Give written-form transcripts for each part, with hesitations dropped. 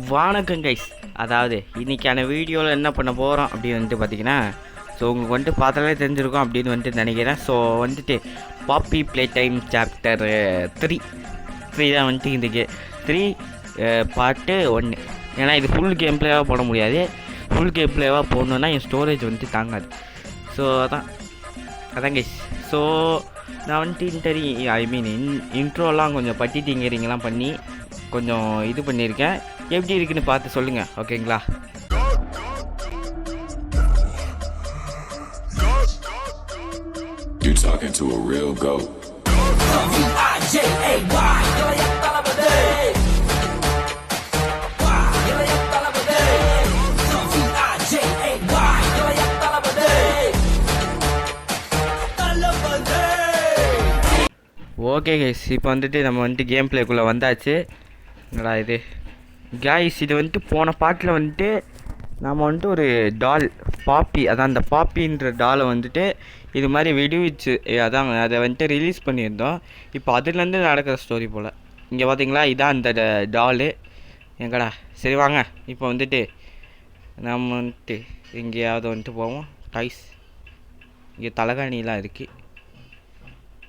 வணக்கம் கைஸ். அதாவது இன்றைக்கான வீடியோவில் என்ன பண்ண போகிறோம் அப்படின்னு வந்துட்டு பார்த்தீங்கன்னா, ஸோ உங்களுக்கு வந்துட்டு பார்த்தாலே தெரிஞ்சிருக்கும் அப்படின்னு வந்துட்டு நினைக்கிறேன். ஸோ வந்துட்டு பாப்பி ப்ளே டைம் சாப்டர் 3 தான் வந்துட்டு இதுக்கு 3 பார்ட்டு 1. ஏன்னா இது ஃபுல் கேம் பிளேவாக போட முடியாது. ஃபுல் கேம் பிளேவாக போடணுன்னா என் ஸ்டோரேஜ் வந்துட்டு தாங்காது. ஸோ அதான் கைஸ். ஸோ நான் வந்துட்டு இன்ட்ரோலாம் கொஞ்சம் பட்டிட்டிங்கிறீங்களாம் பண்ணி கொஞ்சம் இது பண்ணியிருக்கேன். எப்படி இருக்குன்னு பார்த்து சொல்லுங்கள், ஓகேங்களா? You're talking to a real goat. Okay guys, இப்போ வந்துட்டு நம்ம வந்துட்டு கேம் பிளேக்குள்ளே வந்தாச்சு. என்னடா இது கைஸ், இது வந்துட்டு போன பாட்டில் வந்துட்டு நம்ம வந்துட்டு ஒரு டால் பாப்பி, அதான் அந்த பாப்பின்ற டாலை வந்துட்டு இது மாதிரி விடுவிச்சு, அதான் அதை வந்துட்டு ரிலீஸ் பண்ணியிருந்தோம். இப்போ அதுலேருந்து நடக்கிற ஸ்டோரி போல். இங்கே பார்த்தீங்களா, இதான் அந்த டாலு. எங்கடா, சரி வாங்க இப்போ வந்துட்டு நம்ம வந்துட்டு எங்கேயாவது வந்துட்டு போவோம். கைஸ், இங்கே தலகாணிலாம் இருக்குது.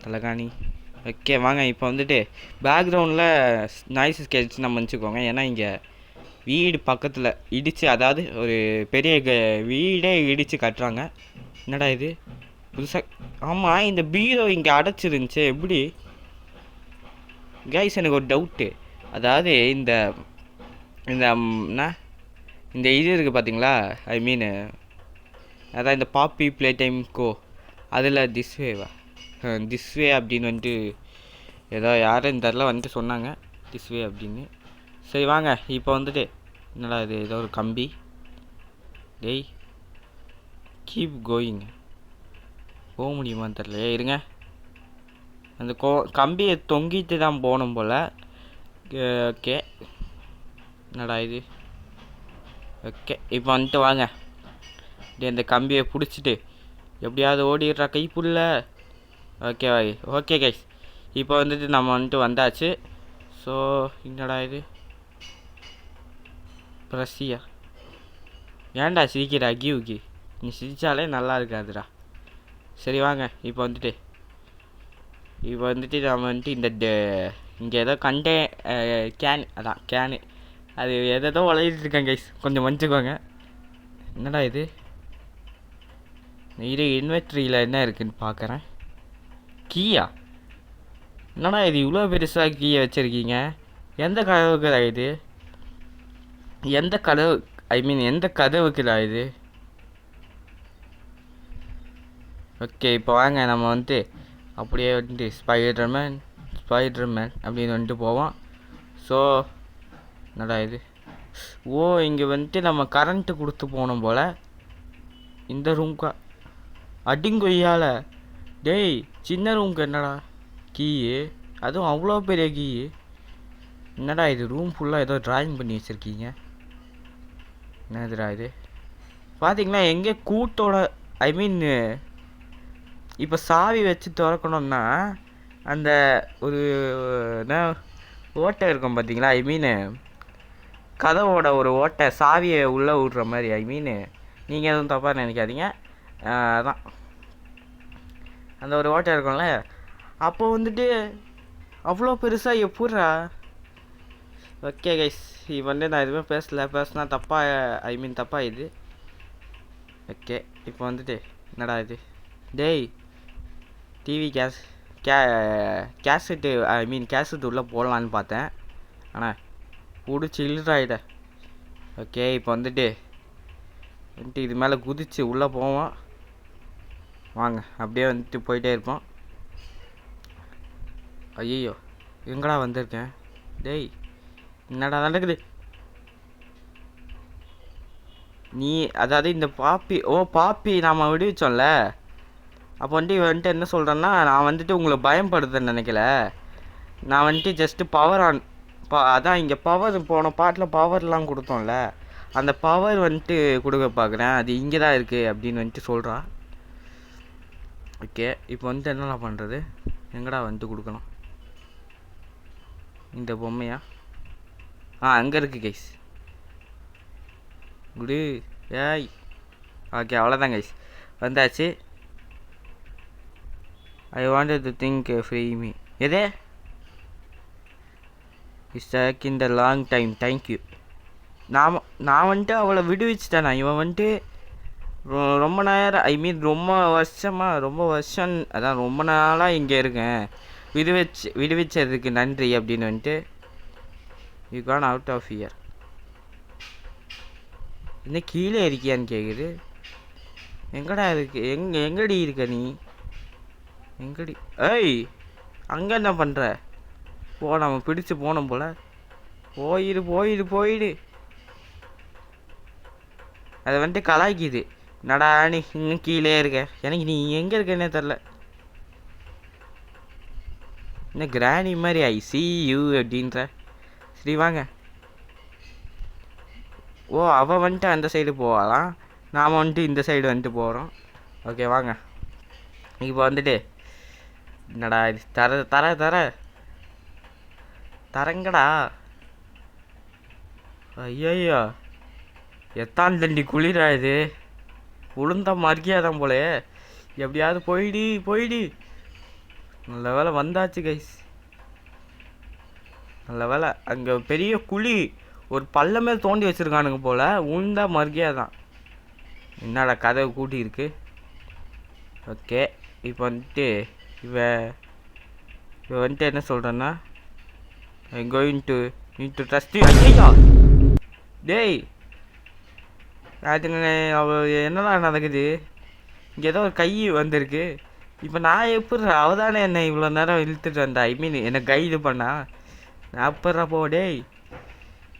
தலகாணி ஓகே வாங்க. இப்போ வந்துட்டு பேக்ரவுண்டில் நாய்ஸ் ஸ்கெட்ச் நம்ம வச்சுக்கோங்க. ஏன்னா இங்கே வீடு பக்கத்தில் இடித்து, அதாவது ஒரு பெரிய வீடே இடித்து கட்டுறாங்க. என்னடா இது புதுசாக? ஆமாம், இந்த பீரோ இங்கே அடைச்சிருந்துச்சு எப்படி கைஸ்? எனக்கு ஒரு டவுட்டு. அதாவது இந்த இந்த இது இருக்குது பார்த்தீங்களா, அதான் இந்த பாப்பி ப்ளே டைம் கோ, அதில் திஸ்வே அப்படின்னு வந்துட்டு ஏதோ யாரும் தெரில வந்துட்டு சொன்னாங்க திஸ்வே அப்படின்னு. சரி வாங்க இப்போ வந்துட்டு என்னடா இது, ஏதோ ஒரு கம்பி. டேய் கீப் கோயிங், போக முடியுமான்னு தெரில. இருங்க, அந்த கம்பியை தொங்கிட்டு தான் போகணும் போல். ஓகே என்னடா இது? ஓகே இப்போ வந்துட்டு வாங்க. இந்த கம்பியை பிடிச்சிட்டு எப்படியாவது ஓடிடுறா கைப்புள்ள. ஓகே கைஸ், இப்போ வந்துட்டு நம்ம வந்துட்டு வந்தாச்சு. ஸோ என்னடா இது ப்ரஸ்ஸியா? ஏன்டா சிரிக்கிறா கியூக்கி? நீ சிரித்தாலே நல்லா இருக்காதுடா. சரி வாங்க இப்போ வந்துட்டு நம்ம வந்துட்டு இந்த இங்கே ஏதோ கேன், அதான் கேனு, அது எதோ உழையிட்டு கைஸ், கொஞ்சம் மன்னிச்சுக்கோங்க. என்னடா இது இன்வெர்ட்ரியில் என்ன இருக்குதுன்னு பார்க்குறேன். கீயா? என்னடா இது இவ்வளோ பெருசாக கீயை வச்சுருக்கீங்க? எந்த கதவுக்குதா இது? எந்த கதவு, எந்த கதவுக்குதா இது? ஓகே இப்போ வாங்க நம்ம வந்துட்டு அப்படியே வந்துட்டு ஸ்பைடர்மேன் அப்படின்னு வந்துட்டு போவோம். ஸோ என்னடா இது? ஓ, இங்கே வந்துட்டு நம்ம கரண்ட்டு கொடுத்து போகணும் போல். இந்த ரூம்க்கா அடிங்கொய்யால்? டேய் சின்ன ரூம்க்கு என்னடா கீயு? அதுவும் அவ்வளோ பெரிய கீயு. என்னடா இது, ரூம் ஃபுல்லாக ஏதோ ட்ராயிங் பண்ணி வச்சுருக்கீங்க. என்னதுடா இது? பார்த்தீங்களா எங்கே கூட்டோட இப்போ சாவி வச்சு திறக்கணும்னா அந்த ஒரு ஓட்டை இருக்கும் பார்த்தீங்களா, கதவோட ஒரு ஓட்டை, சாவியை உள்ளே விட்ற மாதிரி. நீங்கள் எதுவும் தப்பாக நினைக்காதீங்க. அதான் அந்த ஒரு ஓட்டை இருக்கும்ல, அப்போ வந்துட்டு அவ்வளோ பெருசாக எப்பட்றா? ஓகே கைஸ், இப்போ வந்து நான் எதுவுமே பேசினா தப்பாக இது. ஓகே இப்போ வந்துட்டு என்னடா இது? டேய் டிவி கேசட்டு கேசட்டு உள்ளே போடலான்னு பார்த்தேன், ஆனால் பிடிச்சி இழுறாயிட. ஓகே இப்போ வந்துட்டு இது மேலே குதிச்சு உள்ளே போவோம். வாங்க அப்படியே வந்துட்டு போயிட்டே இருப்போம். ஐயோ எங்கடா வந்திருக்கேன்? டேய் என்னடா நடக்குது? நீ அதாவது இந்த பாப்பி நாம் விடுவிச்சோம்ல, அப்போ வந்துட்டு என்ன சொல்கிறேன்னா, நான் வந்துட்டு உங்களை பயன்படுத்துன்னு நினைக்கல. நான் வந்துட்டு ஜஸ்ட்டு பவர் ஆன் அதான் இங்கே பவர் போன பாட்டில் பவர்லாம் கொடுத்தோம்ல, அந்த பவர் வந்துட்டு கொடுக்க பார்க்குறேன். அது இங்கே தான் இருக்குது அப்படின்னு வந்துட்டு சொல்கிறா. ஓகே இப்போ வந்துட்டு என்னடா பண்ணுறது? எங்கடா வந்துட்டு கொடுக்கணும்? இந்த பொம்மையா? அங்கே இருக்குது கைஸ். குடு. ஏய் ஓகே அவ்வளோதான் கைஸ், வந்தாச்சு. I wanted to think free me. எதே stuck in the long time, thank you. நான் வந்துட்டு அவளை விடுவிச்சிட்டேண்ணா. இவன் வந்துட்டு ரொம்ப நேரம், ஐ மீன் ரொம்ப வருஷம், அதான் ரொம்ப நாளாக இங்கே இருக்கேன், விடுவிச்சதுக்கு நன்றி அப்படின்னு வந்துட்டு you can out of here. என்ன கீழே இருக்கியான்னு கேட்குது. எங்கடா இருக்கு, எங்கடி இருக்க நீ, எங்கடி? ஏய் அங்கே என்ன பண்ணுற? நம்ம பிடிச்சு போனோம் போல். போயிடு. அதை வந்துட்டு கலாய்க்குது. நடா நீ இன்னும் கீழே இருக்க, எனக்கு நீ எங்கே இருக்கன்னே தெரில. இன்னும் கிராணி மாதிரி ஐ சி யூ அப்படின்ற. சரி வாங்க. ஓ அவள் வந்துட்டு அந்த சைடு போகலாம், நாம் வந்துட்டு இந்த சைடு வந்துட்டு போகிறோம். ஓகே வாங்க. இப்போ வந்துட்டு என்னடா இது தரங்கடா. ஐயோ எத்தான் தண்டி குளிரா இது, உளுந்த மறுக்கியாதான் போல. எப்படியாவது போயிடு. நல்ல வேலை வந்தாச்சு கைஸ், நல்ல வேலை. அங்கே பெரிய குழி, ஒரு பள்ளமே தோண்டி வச்சுருக்கானுங்க போல், உளுந்தா மறுக்கியாதான். என்னடா கதவை கூட்டி இருக்கு. ஓகே இப்போ வந்துட்டு இவன் வந்துட்டு என்ன சொல்கிறேன்னா, I going to need to trust you. ஐயா டேய் அதுங்க என்னதான் நடக்குது இங்கே? ஏதோ ஒரு கை வந்திருக்கு. இப்போ நான் எப்படி அவதானே என்னை இவ்வளோ நேரம் இழுத்துட்டு வந்தா, ஐ மீன் என்னை கைடு பண்ணா, நான் எப்பட்றா டேய்.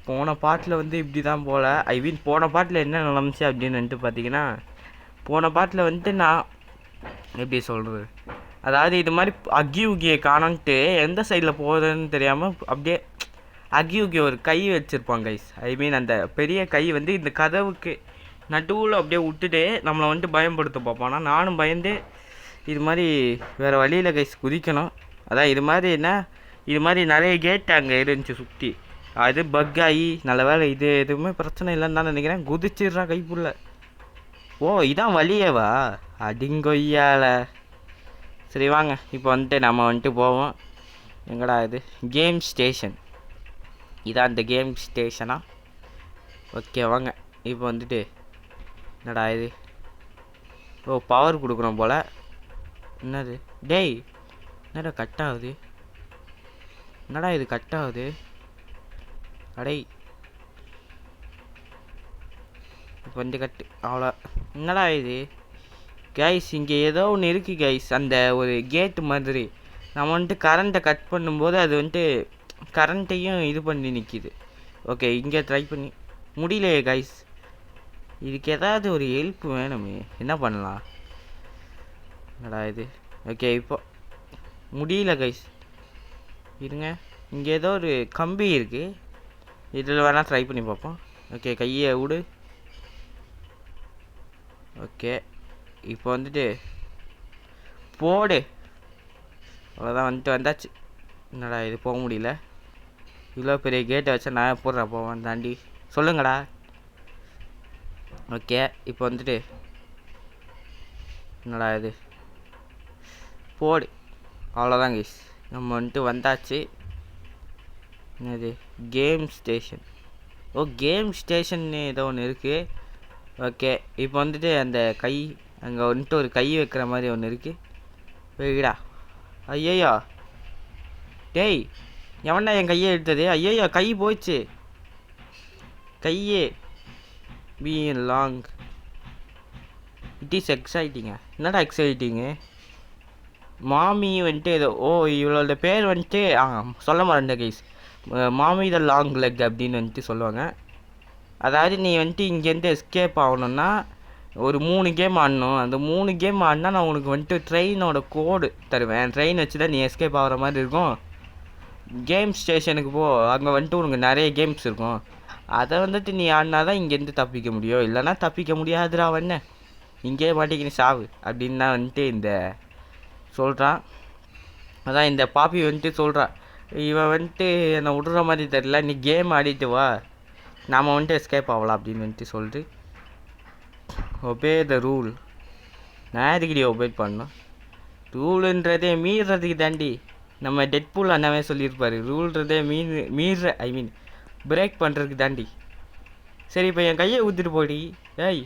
போன பாட்டில் வந்து இப்படி தான் போல், ஐ மீன் போன பாட்டில் என்ன நடந்துச்சு அப்படின்னு வந்துட்டு பார்த்தீங்கன்னா, போன பாட்டில் வந்துட்டு நான் எப்படி சொல்கிறது, அதாவது இது மாதிரி அக்யூகியை காணன்ட்டு எந்த சைடில் போகுதுன்னு தெரியாமல் அப்படியே அக்யூகி ஒரு கை வச்சுருப்பாங்க கைஸ். ஐ மீன் அந்த பெரிய கை வந்து இந்த கதவுக்கு நடுவில் அப்படியே விட்டுட்டு நம்மளை வந்துட்டு பயன்படுத்த பார்ப்போம். நானும் பயந்து இது மாதிரி வேறு வழியில் கைஸ் குதிக்கணும். அதான் இது மாதிரி நிறைய கேட் அங்கே இருந்துச்சு சுற்றி, அது பக் ஆகி நல்ல வேலை இது எதுவுமே பிரச்சனை இல்லைன்னு தான் நினைக்கிறேன். குதிச்சிடுறான் கைப்புள்ள. ஓ இதான் வழியேவா அடிங்கொய்யால. சரி வாங்க இப்போ வந்துட்டு நம்ம வந்துட்டு போவோம். எங்கடா இது கேம் ஸ்டேஷன், இதான் இந்த கேம் ஸ்டேஷனா? ஓகே வாங்க இப்போ வந்துட்டு என்னடா இது, ஓ பவர் கொடுக்குறோம் போல். என்னது டேய், என்னடா கட் ஆகுது, என்னடா இது கட் ஆகுது? அடே இப்போ வந்து கட்டு அவ்வளோ. என்னடா இது கைஸ், இங்கே ஏதோ ஒன்று இருக்குது கைஸ், அந்த ஒரு கேட்டு மாதிரி. நம்ம வந்துட்டு கரண்ட்டை கட் பண்ணும்போது அது வந்துட்டு கரண்ட்டையும் இது பண்ணி நிற்கிது. ஓகே இங்கே ட்ரை பண்ணி முடியலையே கைஸ், இதுக்கு ஏதாவது ஒரு ஹெல்ப் வேணுமே, என்ன பண்ணலாம்? என்னடா இது? ஓகே இப்போ முடியல கைஸ், இருங்க. இங்கே ஏதோ ஒரு கம்பி இருக்குது, இதில் வேணால் ட்ரை பண்ணி பார்ப்போம். ஓகே கையை விடு. ஓகே இப்போ வந்துட்டு போடு. அவ்வளோதான் வந்துட்டு வந்தாச்சு. என்னடா இது போக முடியல, இவ்வளோ பெரிய கேட்டை வச்சா நான் போடுறேன் போவேன் தாண்டி, சொல்லுங்கடா. ஓகே இப்போ வந்துட்டு என்னடா இது போடு. அவ்வளோதான் கைஸ், நம்ம வந்துட்டு வந்தாச்சு. என்னது கேம் ஸ்டேஷன்? ஓ கேம் ஸ்டேஷன்னு ஏதோ ஒன்று இருக்குது. ஓகே இப்போ வந்துட்டு அந்த கை அங்கே வந்துட்டு ஒரு கை வைக்கிற மாதிரி ஒன்று இருக்குது. போய்டா. ஐயோ டேய் எவன்டா என் கையை எடுத்தது? ஐயோ கை போயிடுச்சு, கையே பி லாங். இட் இஸ் எக்ஸைட்டிங்க. என்னடா எக்ஸைட்டிங்கு? மாமி வந்துட்டு ஏதோ, ஓ இவளோட பேர் வந்துட்டு சொல்ல மாட்டேன் கைஸ், மாமி த லாங் லெக் அப்படின்னு வந்துட்டு சொல்லுவாங்க. அதாவது நீ வந்துட்டு இங்கேருந்து எஸ்கேப் ஆகணுன்னா ஒரு 3 கேம் ஆடணும். அந்த 3 கேம் ஆடினா நான் உனக்கு வந்துட்டு ட்ரெயினோட கோடு தருவேன். ட்ரெயின் வச்சு தான் நீ எஸ்கேப் ஆகிற மாதிரி இருக்கும். கேம் ஸ்டேஷனுக்கு போ, அங்கே வந்துட்டு உனக்கு நிறைய கேம்ஸ் இருக்கும். அதை வந்துட்டு நீ ஆடினா தான் இங்கேருந்து தப்பிக்க முடியும், இல்லைனா தப்பிக்க முடியாதுடா. வண்ண இங்கே மாட்டிக்கினு சாவு அப்படின்னு தான் வந்துட்டு இந்த சொல்கிறான். அதான் இந்த பாப்பி வந்துட்டு சொல்கிறான், இவன் வந்துட்டு என்னை விடுற மாதிரி தெரில, நீ கேம் ஆடிட்டு வா, நாம் வந்துட்டு எஸ்கேப் ஆகலாம் அப்படின்னு வந்துட்டு சொல்லிட்டு ஒபே த ரூல். நான் எதுக்கிட்டே ஒபே பண்ணோம்? ரூலுன்றதே மீறதுக்கு தாண்டி. நம்ம டெட்பூல் அண்ணாவே சொல்லியிருப்பார், ரூல்ன்றதே பிரேக் பண்ணுறதுக்கு தாண்டி. சரி இப்போ என் கையை ஊற்றிட்டு போடி. ஏய்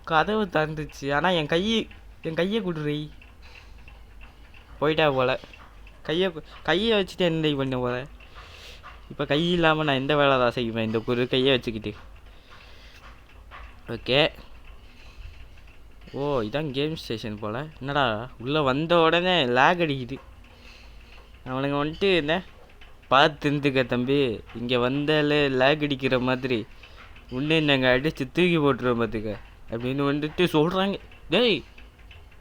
கதவு திறந்துச்சு, ஆனால் என் கையை கொடுறி. போயிட்டா போல். கையை வச்சுட்டு என்ன பண்ண போல. இப்போ கை இல்லாமல் நான் எந்த வேலை தான் செய்வேன் இந்த ஒரு கையை வச்சுக்கிட்டு. ஓகே. ஓ இதான் கேம் ஸ்டேஷன் போல். என்னடா உள்ளே வந்த உடனே லேக் அடிக்குது. அவனுங்க வந்துட்டு என்ன பார்த்து இருந்துக்க தம்பி, இங்கே வந்தாலே லேக் அடிக்கிற மாதிரி ஒன்று நாங்கள் அடித்து தூக்கி போட்டுருவோம் பார்த்துக்க அப்படின்னு வந்துட்டு சொல்கிறாங்க. டேய்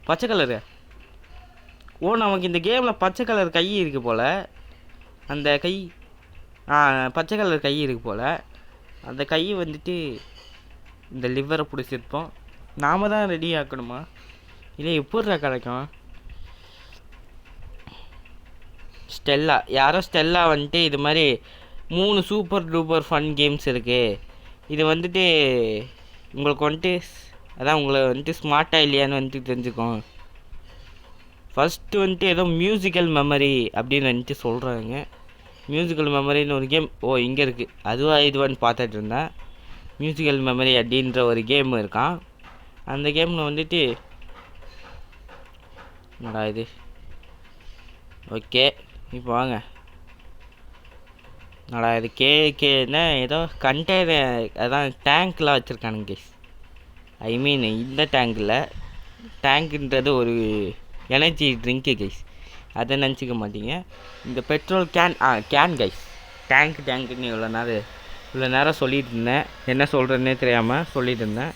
பச்சை கலரு. ஓ நமக்கு இந்த கேமில் பச்சை கலர் கை இருக்குது போல். அந்த கை பச்சை கலர் கை இருக்குது போல். அந்த கை வந்துட்டு இந்த லிவரை பிடிச்சிருப்போம். நாம் தான் ரெடி ஆக்கணுமா? இல்லை எப்படிடா கிடைக்கும்? ஸ்டெல்லா, யாரோ ஸ்டெல்லா வந்துட்டு இது மாதிரி 3 சூப்பர் டூப்பர் ஃபன் கேம்ஸ் இருக்குது. இது வந்துட்டு உங்களுக்கு வந்துட்டு அதான் உங்களை வந்துட்டு ஸ்மார்ட்டாக இல்லையான்னு வந்துட்டு தெரிஞ்சுக்கோம். ஃபஸ்ட்டு வந்துட்டு ஏதோ மியூசிக்கல் மெமரி அப்படின்னு வந்துட்டு சொல்கிறாங்க. மியூசிக்கல் மெமரின்னு ஒரு கேம் இங்கே இருக்குது. அதுவாக இதுவான்னு பார்த்துட்டு இருந்தேன். மியூசிக்கல் மெமரி அப்படின்ற ஒரு கேம் இருக்கான். அந்த கேமில் வந்துட்டு என்னடா இது? ஓகே இப்போ வாங்க. என்னடா இது கேன்னா ஏதோ கண்டெய்னர் அதான் டேங்க்லாம் வச்சுருக்கானுங்க கைஸ். இந்த டேங்க்குன்றது ஒரு எனர்ஜி ட்ரிங்க்கு கைஸ். அதை நினச்சிக்க மாட்டீங்க. இந்த பெட்ரோல் கேன் கைஸ். டேங்க்குன்னு இவ்வளோ நேரம் சொல்லிட்டு இருந்தேன். என்ன சொல்கிறேன்னே தெரியாமல் சொல்லிட்டு இருந்தேன்.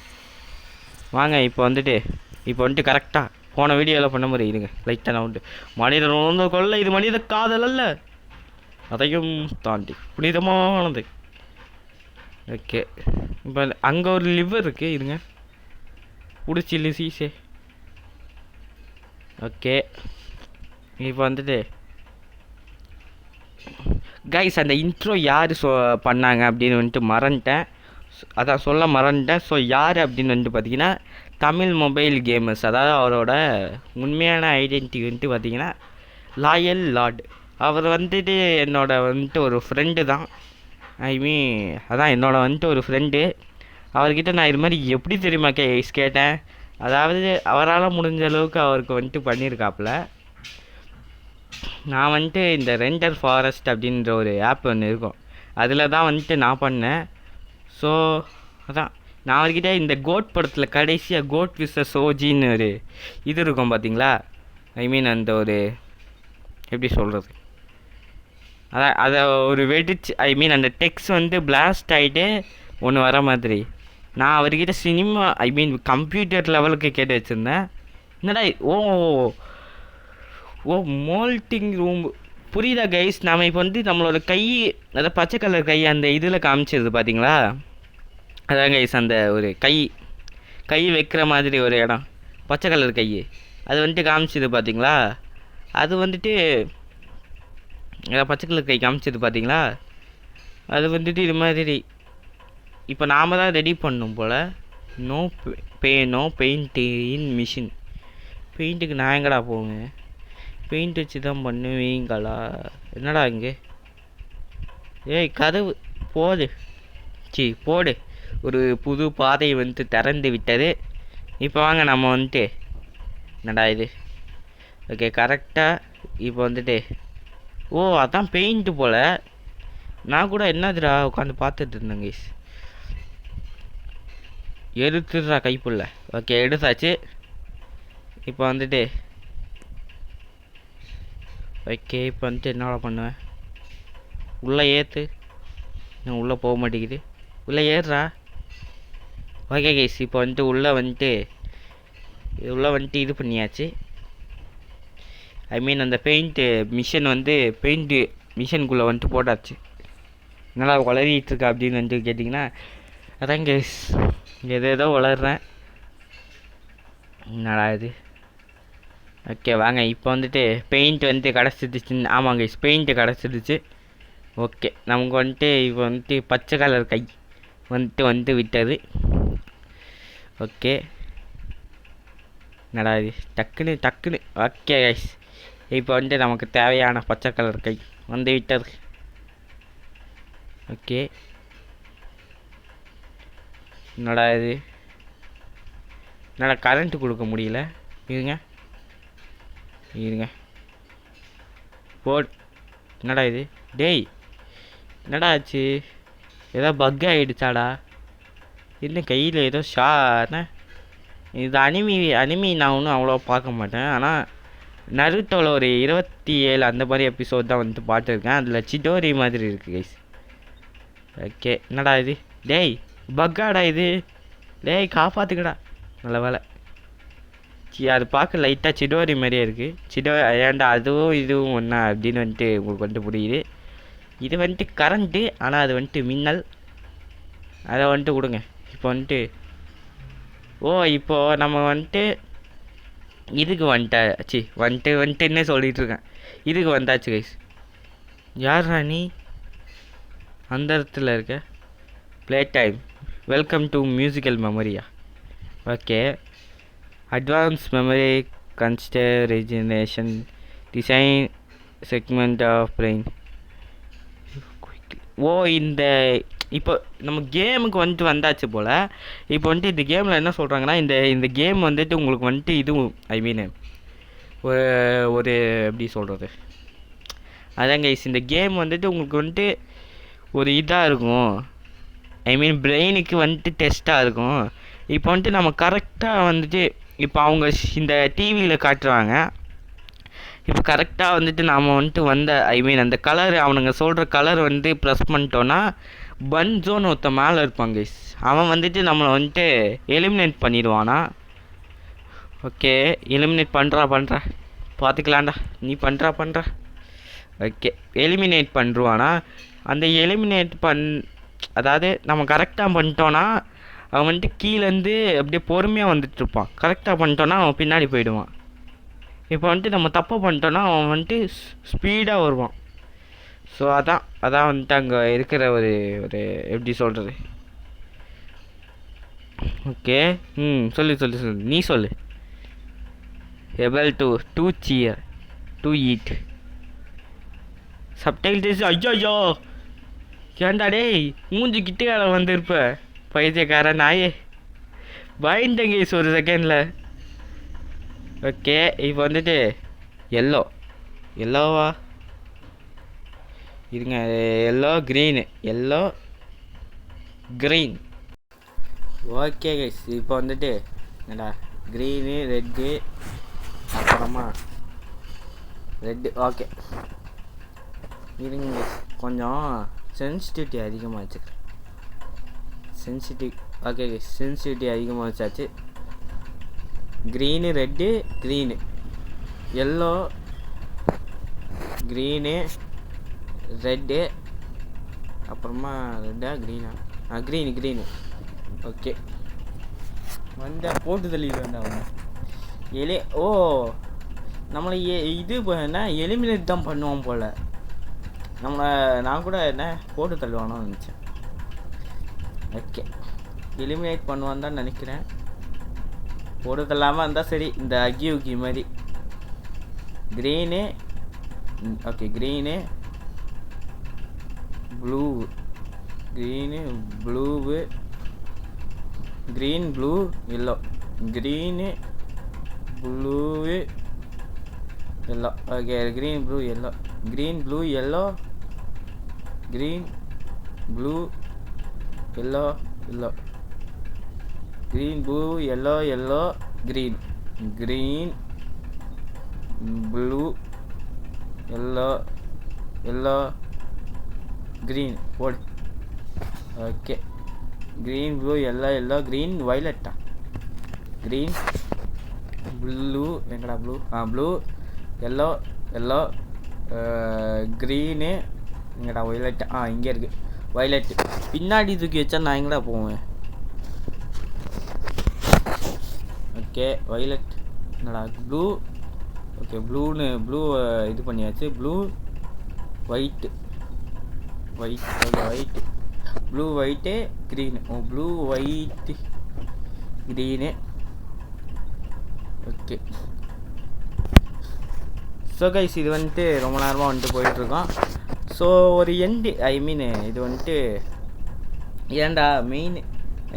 வாங்க இப்போ வந்துட்டு கரெக்டாக போன வீடியோவில் பண்ண மாதிரி இருங்க. லைட்டாக நான் வந்துட்டு மனிதன் உணர்ந்து கொள்ள இது மனித காதல் அல்ல, அதையும் தாண்டி புனிதமானது. ஓகே இப்போ அங்கே ஒரு லிவர் இருக்குது, இருங்க பிடிச்சி சீசே. ஓகே இப்போ வந்துட்டு கைஸ் அந்த இன்ட்ரோ யார் பண்ணாங்க அப்படின்னு வந்துட்டு மறந்துட்டேன். அதான் சொல்ல மறந்துட்டேன். ஸோ யார் அப்படின்னு வந்துட்டு பார்த்தீங்கன்னா தமிழ் மொபைல் கேமர்ஸ். அதாவது அவரோட உண்மையான ஐடென்டிட்டி வந்துட்டு பார்த்தீங்கன்னா லாயல் லார்ட். அவர் வந்துட்டு வந்துட்டு ஒரு ஃப்ரெண்டு தான். அதான் வந்துட்டு ஒரு ஃப்ரெண்டு. அவர்கிட்ட நான் இது மாதிரி எப்படி தெரியுமா கேட்டேன். அதாவது அவரால் முடிஞ்ச அளவுக்கு அவருக்கு வந்துட்டு பண்ணியிருக்காப்புல. நான் வந்துட்டு இந்த ரெண்டர் ஃபாரஸ்ட் அப்படின்ற ஒரு ஆப் ஒன்று இருக்கும், அதில் தான் வந்துட்டு நான் பண்ணேன். ஸோ அதான் நான் அவர்கிட்ட இந்த கோட் படத்தில் கடைசியாக கோட் விசஸ் ஓஜின்னு ஒரு இது இருக்கும் பார்த்தீங்களா. அந்த ஒரு எப்படி சொல்கிறது, அதான் அதை ஒரு வெடிச்சு அந்த டெக்ஸ்ட் வந்து பிளாஸ்ட் ஆகிட்டு ஒன்று வர மாதிரி நான் அவர்கிட்ட சினிமா கம்ப்யூட்டர் லெவலுக்கு கேட்டு வச்சுருந்தேன். என்னடா மோல்ட்டிங் ரூம் புரியுதா கைஸ்? நாம் இப்போ வந்து நம்மளோட கை, அதாவது பச்சை கலர் கை அந்த இதில் காமிச்சிருது பார்த்தீங்களா. அதான் கைஸ் அந்த ஒரு கை வைக்கிற மாதிரி ஒரு இடம், பச்சை கலர் கை அது வந்துட்டு காமிச்சிது பார்த்தீங்களா. அது வந்துட்டு பச்சை கலர் கை காமிச்சது பார்த்தீங்களா. அது வந்துட்டு இது மாதிரி இப்போ நாம் தான் ரெடி பண்ணணும் போல். No paint in machine. பெயிண்ட்டுக்கு நான் எங்கடா போவேன்? பெயிண்ட் வச்சு தான் பண்ணுவீங்களா? என்னடா இங்கே? ஏய் கதவு போடு. ஒரு புது பாதை வந்து திறந்து விட்டது. இப்போ வாங்க நம்ம வந்துட்டு என்னடா இது? ஓகே கரெக்டாக இப்போ வந்துட்டு அதான் பெயிண்ட்டு போல். நான் கூட என்னதுடா உட்காந்து பார்த்துட்டு இருந்தேன் கைஸ். எடுத்துடுறா கைப்புள்ள. ஓகே எடுத்தாச்சு. இப்போ வந்துட்டு ஓகே இப்போ வந்துட்டு என்னடா பண்ணுவேன்? உள்ளே ஏற்று. நான் உள்ளே போக மாட்டேங்குது. உள்ளே ஏறுறா. ஓகே கைஸ் இப்போ வந்துட்டு உள்ளே வந்துட்டு இது பண்ணியாச்சு. அந்த பெயிண்ட்டு மிஷின் வந்து பெயிண்ட்டு மிஷினுக்குள்ளே வந்துட்டு போட்டாச்சு. என்னடா வளரிட்டுருக்கா அப்படின்னு வந்துட்டு கேட்டிங்கன்னா அதான் கைஸ் ஏதோ வளர்றேன். என்னடா இது? ஓகே வாங்க இப்போ வந்துட்டு பெயிண்ட் வந்து கிடச்சிடுச்சு. ஆமாங்க கைஸ் பெயிண்ட்டு கிடச்சிடுச்சு. ஓகே, நமக்கு வந்துட்டு இப்போ வந்துட்டு பச்சை கலர் கை வந்துட்டு விட்டது. ஓகே, என்னடா இது டக்குன்னு. ஓகே கைஸ், இப்போ வந்துட்டு நமக்கு தேவையான பச்சை கலர் கை வந்து விட்டது. ஓகே, என்னடா இது, என்னடா கரண்ட்டு கொடுக்க முடியல. இருங்க என்னடா இது, டேய் என்னடா ஆச்சு, ஏதோ பக் ஆகிடுச்சாடா? இன்னும் கையில் ஏதோ இது அனிமி நான் ஒன்றும் அவ்வளோ பார்க்க மாட்டேன். ஆனால் நருட்டோவில் ஒரு 27 அந்த மாதிரி எபிசோட் தான் வந்துட்டு பார்த்துருக்கேன். அதில் சிடோரி மாதிரி இருக்குது கைஸ். ஓகே, என்னடா இது, டேய் பக்காடா இது, டேய் காப்பாற்றுக்கடா. நல்ல வேலை. அது பார்க்க லைட்டாக சிடோரி மாதிரியே இருக்குது. ஏன்டா அதுவும் இதுவும் ஒன்றா அப்படின்னு வந்துட்டு உங்களுக்கு வந்துட்டு புரியுது. இது வந்துட்டு கரண்ட்டு, ஆனால் அது வந்துட்டு மின்னல். அதை வந்துட்டு கொடுங்க. இப்போ வந்துட்டு இப்போது நம்ம வந்துட்டு இதுக்கு வந்துட்டுன்னே சொல்லிகிட்ருக்கேன். இதுக்கு வந்தாச்சு கைஸ். யார்ரா நீ அந்த இடத்துல இருக்க? Play time, welcome to musical மெமரியா? ஓகே, அட்வான்ஸ் மெமரி கன்ஸ்டர் ரெஜினேஷன் டிசைன் செக்மெண்ட் ஆஃப் பிரெயின். இந்த இப்போ நம்ம கேமுக்கு வந்துட்டு வந்தாச்சு போல். இப்போ வந்துட்டு இந்த கேமில் என்ன சொல்கிறாங்கன்னா, இந்த கேம் வந்துட்டு உங்களுக்கு வந்துட்டு இதுவும் ஒரு எப்படி சொல்கிறது, அதான் கைஸ், இந்த கேம் வந்துட்டு உங்களுக்கு வந்துட்டு ஒரு இதாக இருக்கும். பிரெயினுக்கு வந்துட்டு டெஸ்ட்டாக இருக்கும். இப்போ வந்துட்டு நம்ம கரெக்டாக வந்துட்டு இப்போ அவங்க இந்த டிவியில் காட்டுறாங்க. இப்போ கரெக்டாக வந்துட்டு நாம் வந்துட்டு அந்த கலர், அவனுங்க சொல்கிற கலர் வந்து ப்ரெஸ் பண்ணிட்டோன்னா பன்ஜோன்னு ஒருத்த மேலே இருப்பாங்க கைஸ். அவன் வந்துட்டு நம்மளை வந்துட்டு எலிமினேட் பண்ணிடுவானா? ஓகே, எலிமினேட் பண்ணுறா பார்த்துக்கலாண்டா, நீ பண்ணுறா. ஓகே, எலிமினேட் பண்ணுவானா? அந்த எலிமினேட் அதாவது நம்ம கரெக்டாக பண்ணிட்டோன்னா அவன் வந்துட்டு கீழேருந்து அப்படியே பொறுமையாக வந்துட்டுருப்பான். கரெக்டாக பண்ணிட்டோன்னா அவன் பின்னாடி போயிடுவான். இப்போ வந்துட்டு நம்ம தப்பு பண்ணிட்டோன்னா அவன் வந்துட்டு ஸ்பீடாக வருவான். ஸோ அதான் வந்துட்டு அங்கே இருக்கிற ஒரு எப்படி சொல்கிறது. ஓகே, சொல்லு நீ சொல்லு. Able to shear to eat subtitles. ஐயோ ஏண்டா டேய், மூஞ்சி கிட்டே வந்திருப்ப பைத்தியக்கார நாயே, பயந்தங்க ஒரு செகண்டில். ஓகே, இப்போ வந்துட்டு எல்லோவா இருங்க, எல்லோ க்ரீன். ஓகே கைஸ், இப்போ வந்துட்டு என்னடா க்ரீனு ரெட்டு அப்புறமா ரெட்டு. ஓகே இருங்க, கொஞ்சம் சென்சிட்டிவிட்டி அதிகமாக வச்சுக்கிறேன். ஓகே கைஸ், சென்சிட்டிவிட்டி அதிகமாக வச்சாச்சு. Green red green yellow green red அப்புறமா ரெட்டா க்ரீனா? க்ரீனு. ஓகே, போட்டு தள்ளிட்டு வந்தேன் நம்மளை இது என்ன எலிமினேட் தான் பண்ணுவோம் போல். நான் கூட என்ன போட்டு தள்ளுவானோ நினச்சேன். ஓகே, எலிமினேட் பண்ணுவான்னு தான் நினைக்கிறேன். போட்டு தள்ளாமல் இருந்தால் சரி. இந்த அக்கி மாதிரி green. Okay, green blue green blue yellow green blue yellow. Okay, green blue yellow green blue yellow green blue yellow green blue yellow green blue yellow green போடு. Okay, green blue yellow green வயலட்டா? Green blue எங்கடா blue yellow green எங்கடா வயலட்டா? இங்கே இருக்குது violet. பின்னாடி தூக்கி வச்சா நான் எங்கடா போவேன்? ஓகே, வயலட் என்னடா ப்ளூ. ஓகே, ப்ளூ இது பண்ணியாச்சு. Blue white white. Okay white, blue white green. Oh blue white green. Okay so guys இது வந்துட்டு ரொம்ப நேரமாக வந்துட்டு போயிட்டுருக்கோம். ஸோ ஒரு எண்டு ஐ மீன் இது வந்துட்டு ஏன்டா மெயின்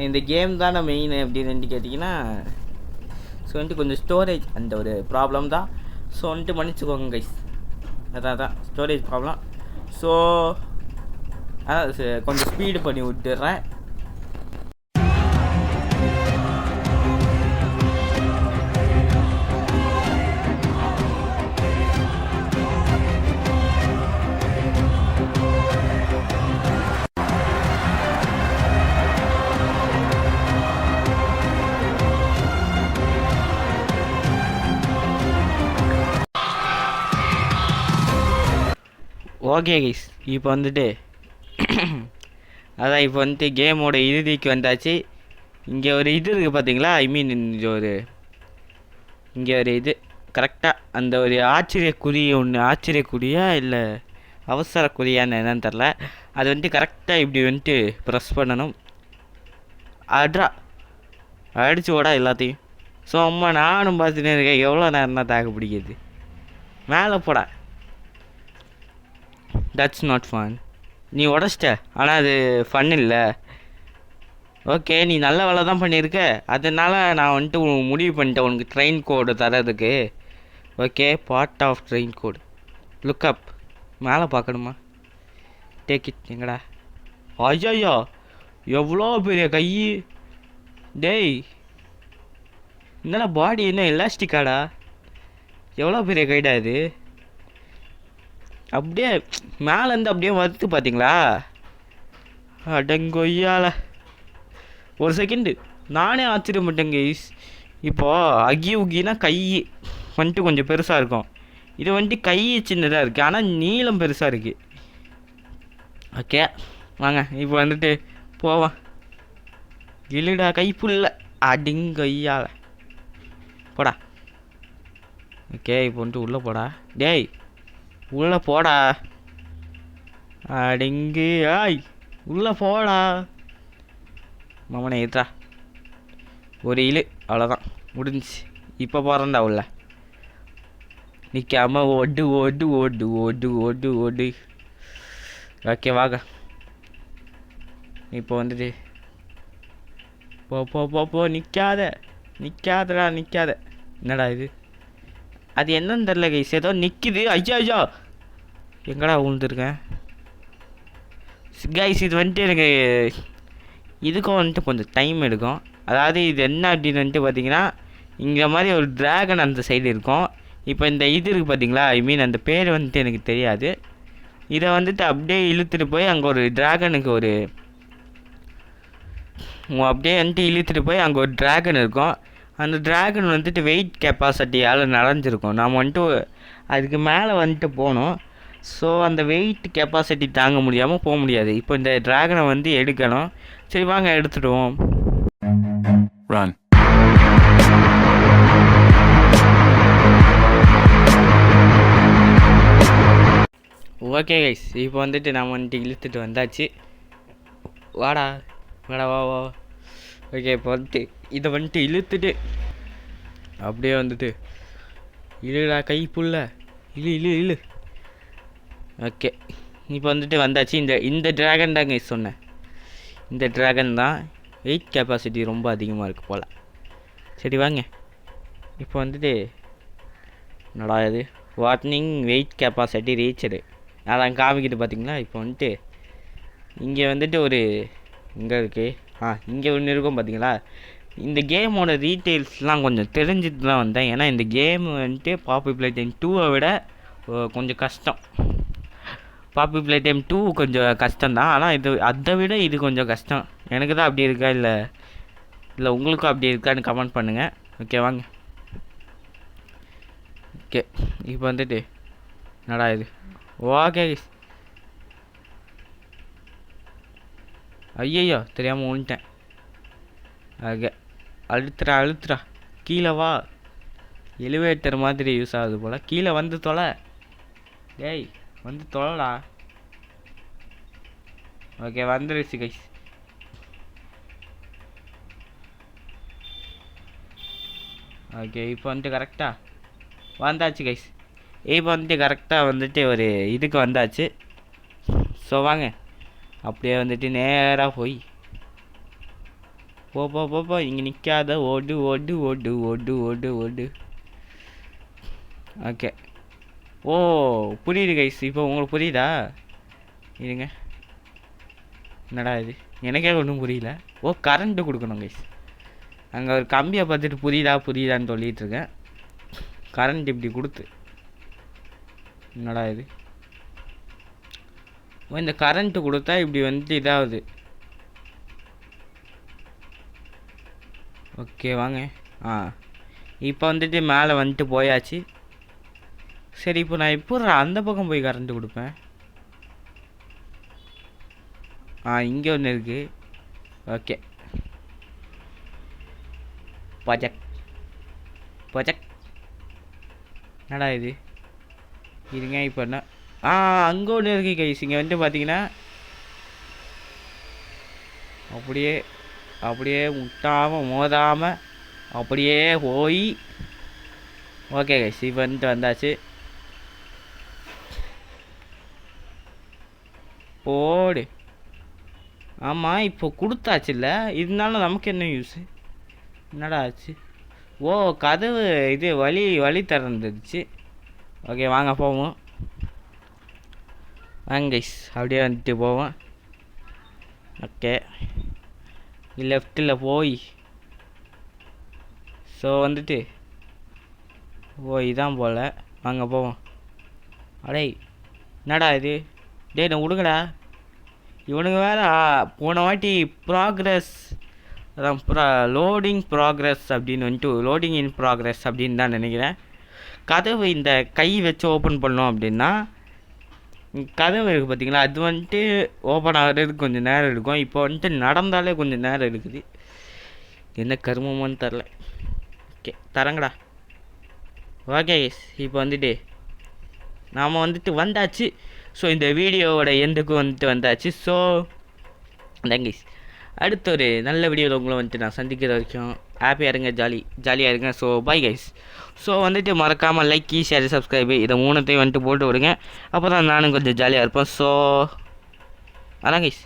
இந்த கேம் தானே மெயின் அப்படின்னு கேட்டிங்கன்னா, ஸோ வந்துட்டு கொஞ்சம் ஸ்டோரேஜ் அந்த ஒரு ப்ராப்ளம் தான். ஸோ வந்துட்டு மன்னிச்சுக்கோங்க கைஸ், அதான் ஸ்டோரேஜ் ப்ராப்ளம். ஸோ அதான் கொஞ்சம் ஸ்பீடு பண்ணி விட்டுடுறேன். ஓகே கைஸ் இப்போ வந்துட்டு அதான் இப்போ வந்துட்டு கேமோட இறுதிக்கு வந்தாச்சு. இங்கே ஒரு இது இருக்குது பார்த்தீங்களா, ஐ மீன் இங்கே ஒரு இது கரெக்டாக அந்த ஒரு ஆச்சரியக்குறிய ஒன்று, ஆச்சரியக்குறியா இல்லை அவசரக்குறியான்னு என்னன்னு தெரில. அது வந்துட்டு கரெக்டாக இப்படி வந்துட்டு ப்ரெஸ் பண்ணணும். அட்ரா அடிச்சு ஓடா எல்லாத்தையும். ஸோ அம்மா நானும் பார்த்துட்டே இருக்கேன், எவ்வளோ நேரம் தான் தாக்கு பிடிக்குது. மேலே போடா. That's not fun. நீ உடச்சிட்ட, ஆனால் அது ஃபன் இல்லை. ஓகே நீ நல்ல வேலை தான் பண்ணியிருக்க, அதனால் நான் வந்துட்டு முடிவு பண்ணிட்டேன் உனக்கு ட்ரெயின் கோடு தரதுக்கு. Okay part of train code. Look up மேலே பார்க்கணுமா? Take it. எங்கடா? ஐயா எவ்வளோ பெரிய கை. டேய் என்னடா பாடி என்ன எலாஸ்டிக்காடா? எவ்வளோ பெரிய கைடா இது. அப்படியே மேலேருந்து அப்படியே வருது பார்த்தீங்களா? அடங்கொய்யால ஒரு செகண்டு நானே ஆச்சரியப்பட்டேன் கைஸ். இப்போது அகி உகினா கை வந்துட்டு கொஞ்சம் பெருசாக இருக்கும், இது வந்துட்டு கை சின்னதாக இருக்குது ஆனால் நீளம் பெருசாக இருக்குது. ஓகே வாங்க இப்போ வந்துட்டு போவான். இழுடா கைப்புள்ள அடிங்கொய்யால போடா. ஓகே இப்போ வந்துட்டு உள்ளே போடா. டேய் உள்ளே போடா. அடிங்கு ஆய் உள்ளே போடா. மாமனை ஏற்றா ஒரு இழு, அவ்வளோதான் முடிஞ்சிச்சு. இப்போ போகிறேன்டா உள்ள. நிற்காம ஓடு ஓடு ஓடு ஓடு ஓடு ஓடு. ஓகே வாங்க இப்போ வந்துட்டு போ போ போ போ. நிற்காதடா நிற்காத. என்னடா இது? அது என்னன்னு தெரில கைஸ், ஏதோ நிற்கிது. ஐயா எங்கடா விழுந்துருக்கேன் கைஸ். இது வந்துட்டு எனக்கு இதுக்கும் வந்துட்டு கொஞ்சம் டைம் எடுக்கும். அதாவது இது என்ன அப்படின்னு வந்துட்டு பார்த்தீங்கன்னா, இங்கே மாதிரி ஒரு ட்ராகன் அந்த சைடு இருக்கும். இப்போ இந்த இது இருக்குது பார்த்தீங்களா, ஐ மீன் அந்த பேர் வந்துட்டு எனக்கு தெரியாது. இதை வந்துட்டு அப்படியே இழுத்துட்டு போய் அங்கே ஒரு ட்ராகனுக்கு ஒரு அப்படியே வந்துட்டு இழுத்துட்டு போய் அங்கே ஒரு ட்ராகன் இருக்கும். அந்த ட்ராகன் வந்துட்டு வெயிட் கெப்பாசிட்டியால் நடஞ்சிருக்கும். நாம் வந்துட்டு அதுக்கு மேலே வந்துட்டு போகணும். ஸோ அந்த வெயிட் கெப்பாசிட்டி தாங்க முடியாமல் போக முடியாது. இப்போ இந்த ட்ராகனை வந்து எடுக்கணும். சரி வாங்க எடுத்துடுவோம். Run. ஓகே கைஸ் இப்போ வந்துட்டு நம்ம வந்துட்டு இழுத்துட்டு வந்தாச்சு. வாடா வாடா வா வா. ஓகே இப்போ வந்துட்டு இதை வந்துட்டு இழுத்துட்டு அப்படியே வந்துட்டு இழுடா கை புள்ள இழு இழு இழு. ஓகே இப்போ வந்துட்டு வந்தாச்சு. இந்த ட்ராகன் தாங்க சொன்னேன், இந்த ட்ராகன் தான். வெயிட் கெப்பாசிட்டி ரொம்ப அதிகமாக இருக்குது போல். சரி வாங்க இப்போ வந்துட்டு என்னடா இது, வார்னிங் வெயிட் கெப்பாசிட்டி ரீச்சடு அதான் காமிக்கிட்டு பார்த்தீங்களா. இப்போ வந்துட்டு இங்கே வந்துட்டு ஒரு இங்கே இருக்குது, இங்கே ஒன்று இருக்கும் பார்த்தீங்களா. இந்த கேமோட டீட்டெயில்ஸ்லாம் கொஞ்சம் தெரிஞ்சுட்டு தான் வந்தேன். ஏன்னா இந்த கேம் வந்துட்டு பாப்பி பிளே டைம் 2-வை விட கொஞ்சம் கஷ்டம். பாப்பி பிளே டைம் 2 கொஞ்சம் கஷ்டம்தான், ஆனால் இது அதை விட இது கொஞ்சம் கஷ்டம். எனக்கு தான் அப்படி இருக்கா இல்லை உங்களுக்கும் அப்படி இருக்கான்னு கமெண்ட் பண்ணுங்கள். ஓகே வாங்க. ஓகே இப்போ வந்துட்டு என்னடா இது. ஓகே ஐயோ தெரியாமல் விழுந்துட்டேன். ஓகே அழுத்துறா கீழே வா. எலிவேட்டர் மாதிரி யூஸ் ஆகுது போல். கீழே வந்து தொலை. டேய் வந்து தொலைடா. ஓகே வந்துருச்சு கைஸ். ஓகே இப்போ வந்துட்டு கரெக்டாக வந்தாச்சு கைஸ். இப்போ வந்துட்டு கரெக்டாக வந்துட்டு ஒரு இதுக்கு வந்தாச்சு. ஸோ வாங்க அப்படியே வந்துட்டு நேராக போய் போ இங்கே நிற்காத ஓடு ஓடு ஓடு ஓடு ஓடு ஓடு. ஓகே ஓ புரியுது கைஸ். இப்போ உங்களுக்கு புரியுதா? இருங்க, என்னடா இது எனக்கே ஒன்றும் புரியல. ஓ கரண்ட்டு கொடுக்கணும் கைஸ். அங்கே ஒரு கம்பியை பார்த்துட்டு புரியுதான்னு சொல்லிகிட்டு இருக்கேன். கரண்ட் இப்படி கொடுத்து என்னடா இது? ஓ இந்த கரண்ட்டு கொடுத்தா இப்படி வந்துட்டு இதாகுது. ஓகே வாங்க. இப்போ வந்துட்டு மேலே வந்துட்டு போயாச்சு. சரி இப்போ நான் இப்போ அந்த பக்கம் போய் கரண்ட்டு கொடுப்பேன். இங்கே ஒன்று இருக்குது. ஓகே பஜக் பஜக். என்னடா இது? இருங்க இப்போ என்ன அங்கே ஒன்று இருக்குது கைஸ். இங்கே வந்துட்டு பார்த்தீங்கன்னா அப்படியே முட்டாமல் மோதாமல் அப்படியே போய். ஓகே கைஸ் இப்போ வந்துட்டு வந்தாச்சு. போடு. ஆமாம் இப்போ கொடுத்தாச்சுல்ல, இருந்தாலும் நமக்கு என்ன யூஸு? என்னடா ஆச்சு? ஓ கதவு இது வழி திறந்துடுச்சு. ஓகே வாங்க போவோம். வாங்க கைஸ் அப்படியே வந்துட்டு போவோம். ஓகே லெஃப்ட்டில் போய் ஸோ வந்துட்டு இதான் போல். வாங்க போவோம். அடே என்னடா இது? டேய் நான் விடுங்கடா. இவனுங்க வேறு போன வாட்டி ப்ராக்ரஸ் அதான் லோடிங் ப்ராக்ரஸ் அப்படின்னு வந்துட்டு லோடிங் இன் ப்ராக்ரஸ் அப்படின்னு தான் நினைக்கிறேன். கதவு இந்த கை வச்சு ஓப்பன் பண்ணோம் அப்படின்னா கதவு இருக்குது பார்த்தீங்களா, அது வந்துட்டு ஓப்பன் ஆகிறதுக்கு கொஞ்சம் நேரம் எடுக்கும். இப்போ வந்துட்டு நடந்தாலே கொஞ்சம் நேரம் இருக்குது. என்ன கருமமானு தரல. ஓகே தரங்கடா. ஓகே இப்போ வந்துட்டு நாம் வந்துட்டு வந்தாச்சு. ஸோ இந்த வீடியோவோட எண்டுக்கும் வந்துட்டு வந்தாச்சு. So thanks. அடுத்த ஒரு நல்ல வீடியோவில் உங்களை வந்துட்டு நான் சந்திக்கிற வரைக்கும் ஹாப்பியாக இருங்க, ஜாலியாக இருங்க. So bye guys. ஸோ வந்துட்டு மறக்காமல் லைக் ஷேர் சப்ஸ்கிரைபு இதை மூணுத்தையும் வந்துட்டு போட்டு விடுங்க. அப்போ தான் நானும் கொஞ்சம் ஜாலியாக இருப்பேன். ஸோ அதான் கைஸ்,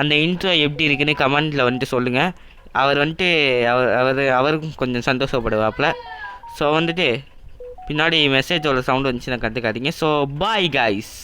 அந்த இன்ட்ரோ எப்படி இருக்குன்னு கமெண்ட்டில் வந்துட்டு சொல்லுங்கள். அவர் வந்துட்டு அவருக்கும் கொஞ்சம் சந்தோஷப்படுவாப்பில். ஸோ வந்துட்டு பின்னாடி மெசேஜோட சவுண்டு வந்துச்சுன்னா கற்றுக்காதீங்க. So bye guys.